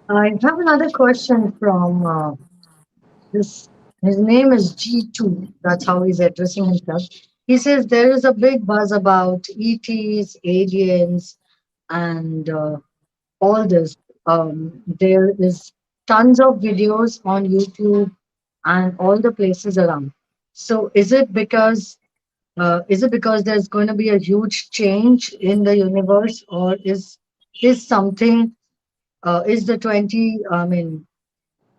I have another question from this. His name is G2. That's how he's addressing himself. He says there is a big buzz about ETs, aliens, and all this. There is tons of videos on YouTube and all the places around. So is it because there's going to be a huge change in the universe, or is something is the 20 I mean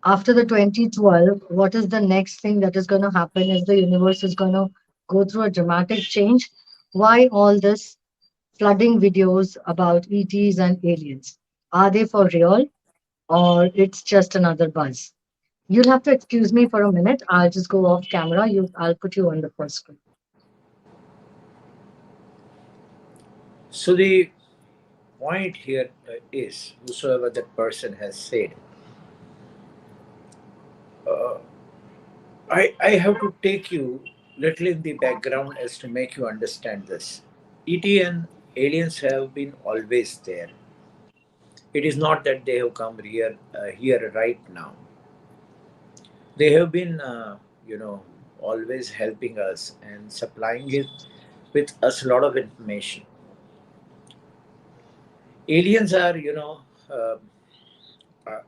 after the 2012, what is the next thing that is going to happen? Is the universe is going to go through a dramatic change? Why all this flooding videos about ETs and aliens? Are they for real, or it's just another buzz? You'll have to excuse me for a minute. I'll just go off camera. I'll put you on the first screen. So the point here is, whosoever that person has said, uh, I have to take you little in the background as to make you understand this. ET and aliens have been always there. It is not that they have come here right now. They have been, always helping us and supplying it with us a lot of information. Aliens are, uh,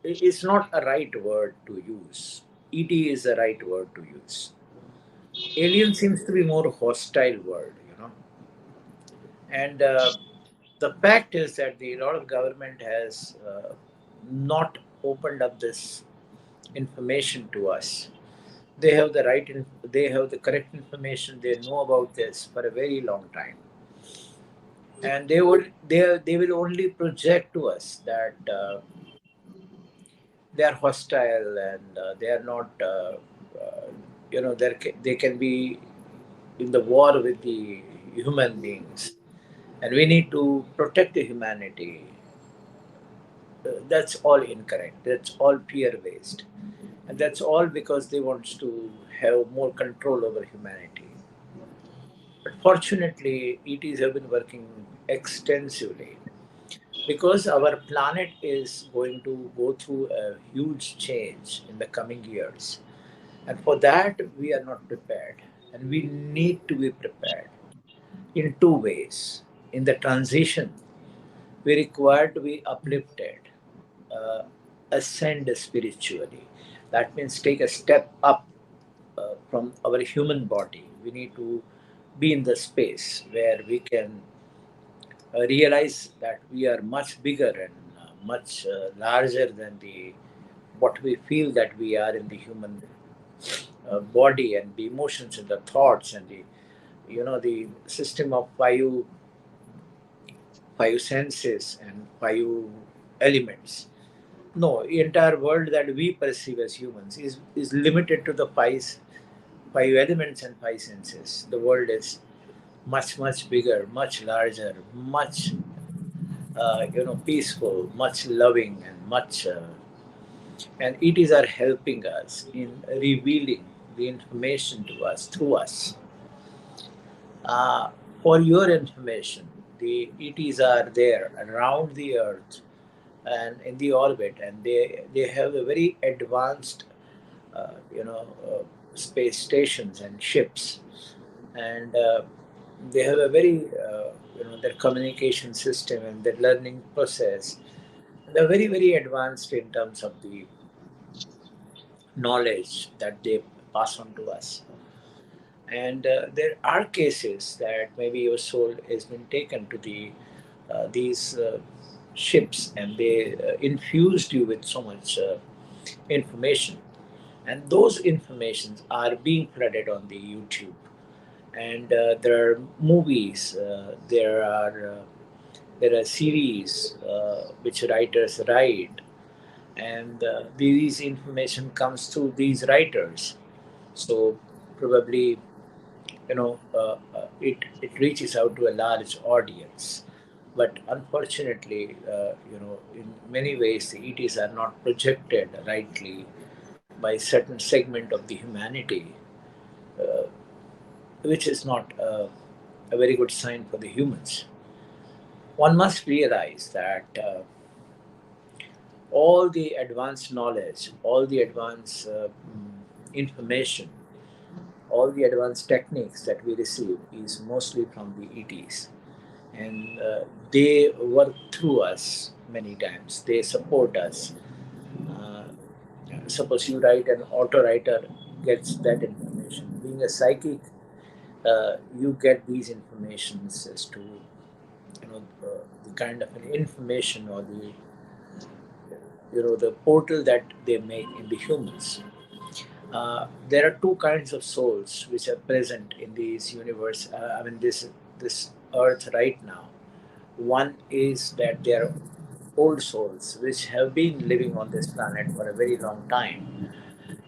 it's not a right word to use. ET is a right word to use. Alien seems to be more hostile word. And the fact is that the lot of government has not opened up this information to us. They have they have the correct information. They know about this for a very long time, and they will only project to us that they are hostile and they are not. They can be in the war with the human beings, and we need to protect the humanity. That's all incorrect. That's all fear based, and that's all because they want to have more control over humanity. But fortunately, ETs have been working extensively because our planet is going to go through a huge change in the coming years. And for that, we are not prepared. And we need to be prepared in two ways. In the transition, we require to be uplifted, uh, ascend spiritually. That means take a step up from our human body. We need to be in the space where we can realize that we are much bigger and much larger than the what we feel that we are in the human body, and the emotions and the thoughts and the system of five senses and five elements. No, the entire world that we perceive as humans is limited to the five elements and five senses. The world is much bigger, much larger, much peaceful, much loving, and much. And it is are helping us in revealing the information to us through us. Uh, for your information, the ETs are there around the Earth and in the orbit, and they have a very advanced, uh, you know, uh, space stations and ships, and they have a very, their communication system and their learning process. They're very advanced in terms of the knowledge that they pass on to us. And there are cases that maybe your soul has been taken to these ships, and they infused you with so much information, and those informations are being flooded on the YouTube. And there are movies, there are series which writers write, and these information comes through these writers. So probably, it reaches out to a large audience. But unfortunately, in many ways the ETs are not projected rightly by certain segment of the humanity, uh, which is not a very good sign for the humans. One must realize that all the advanced knowledge, all the advanced information, all the advanced techniques that we receive is mostly from the ETs. And they work through us many times. They support us. Uh, Suppose you write, an auto writer gets that information. Being a psychic, you get these informations as to the kind of an information, or the the portal that they make in the humans. There are two kinds of souls which are present in this universe. I mean, this earth right now. One is that they are old souls which have been living on this planet for a very long time,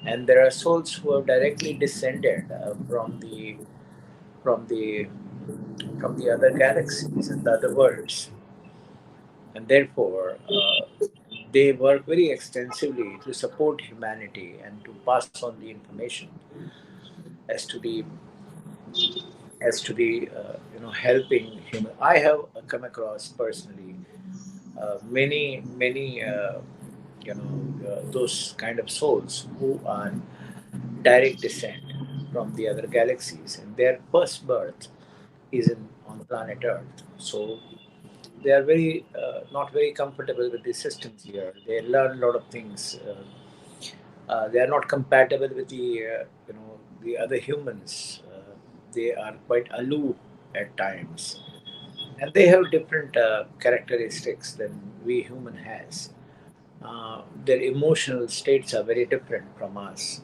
and there are souls who have directly descended from the from the other galaxies and the other worlds, and therefore they work very extensively to support humanity and to pass on the information as to the helping human. I have come across personally many those kind of souls who are direct descent from the other galaxies, and their first birth is on planet Earth. So they are very not very comfortable with the systems here. They learn a lot of things. They are not compatible with the other humans. They are quite aloof at times, and they have different characteristics than we human has. Their emotional states are very different from us.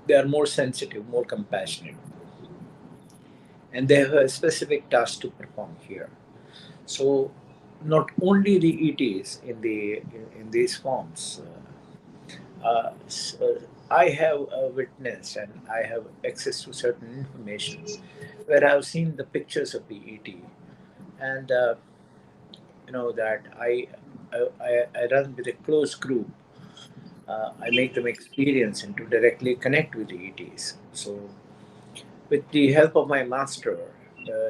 They are more sensitive, more compassionate, and they have a specific task to perform here. So, not only the ETs in these forms. I have witnessed and I have access to certain information where I've seen the pictures of the ET, and that I run with a close group. I make them experience and to directly connect with the ETs. So, with the help of my master,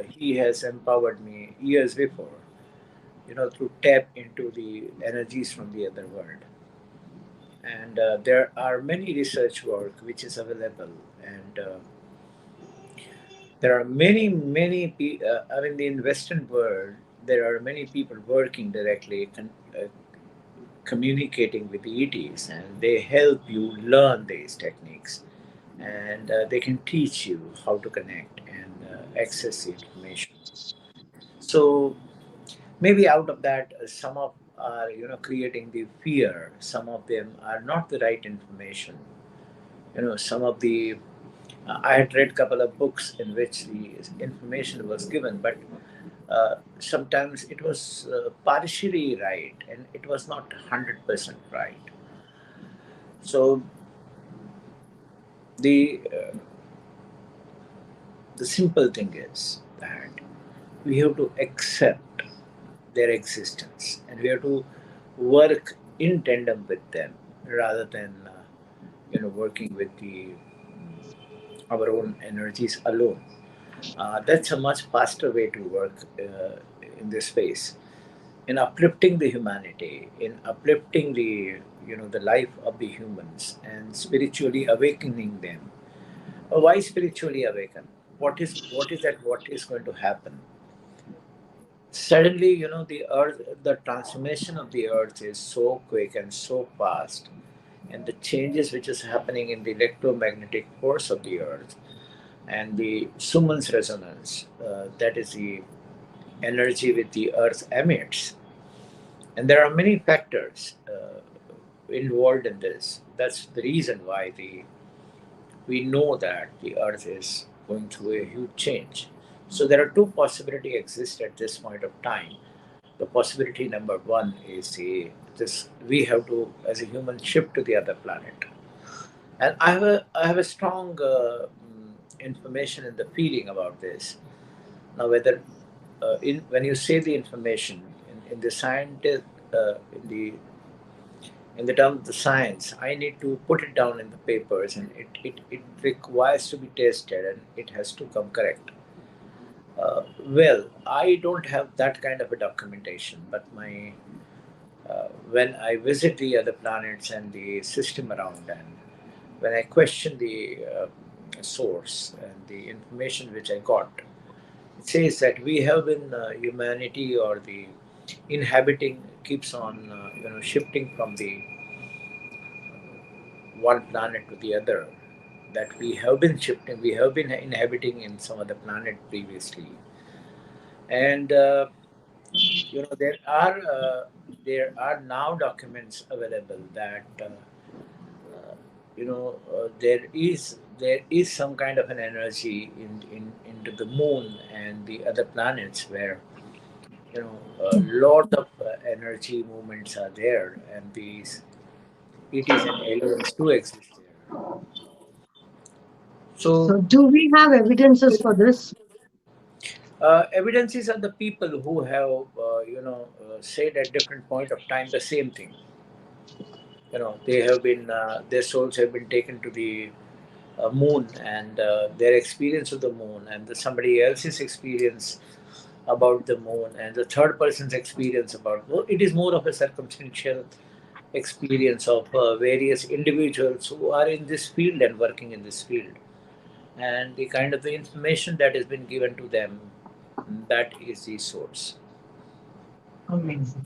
he has empowered me years before, to tap into the energies from the other world. And there are many research work which is available, and there are I mean, in Western world, there are many people working directly, communicating with the ETs, and they help you learn these techniques, and they can teach you how to connect and access the information. So maybe out of that, some of are creating the fear. Some of them are not the right information. Some of the I had read a couple of books in which the information was given, but sometimes it was partially right and it was not 100% right. So the uh, the simple thing is that we have to accept their existence, and we have to work in tandem with them rather than working with the our own energies alone. That's a much faster way to work in this space, in uplifting the humanity, in uplifting the life of the humans, and spiritually awakening them. Why spiritually awaken? What is that? What is going to happen? Suddenly, the earth, the transformation of the earth is so quick and so fast, and the changes which is happening in the electromagnetic force of the earth and the Schumann's resonance, that is the energy which the earth emits. And there are many factors involved in this. That's the reason why we know that the earth is going through a huge change. So there are two possibilities exist at this point of time. The possibility number one is this: we have to, as a human, shift to the other planet. And I have a strong information and the feeling about this. Now, whether when you say the information in the scientist in the term of the science, I need to put it down in the papers, and it requires to be tested, and it has to come correct. Well, I don't have that kind of a documentation, but my when I visit the other planets and the system around, and when I question the source and the information which I got, it says that we have been humanity or the inhabiting keeps on shifting from the one planet to the other. That we have been shifting, we have been inhabiting in some other planet previously, and there are now documents available that there is some kind of an energy into the moon and the other planets where a lot of energy movements are there, and these ETs and aliens do exist there. So So, do we have evidences for this? evidences are the people who have said at different point of time the same thing. They have been their souls have been taken to the moon, and their experience of the moon and somebody else's experience about the moon and the third person's experience about, well, it is more of a circumstantial experience of various individuals who are in this field and working in this field, and the kind of the information that has been given to them, that is the source. Amazing.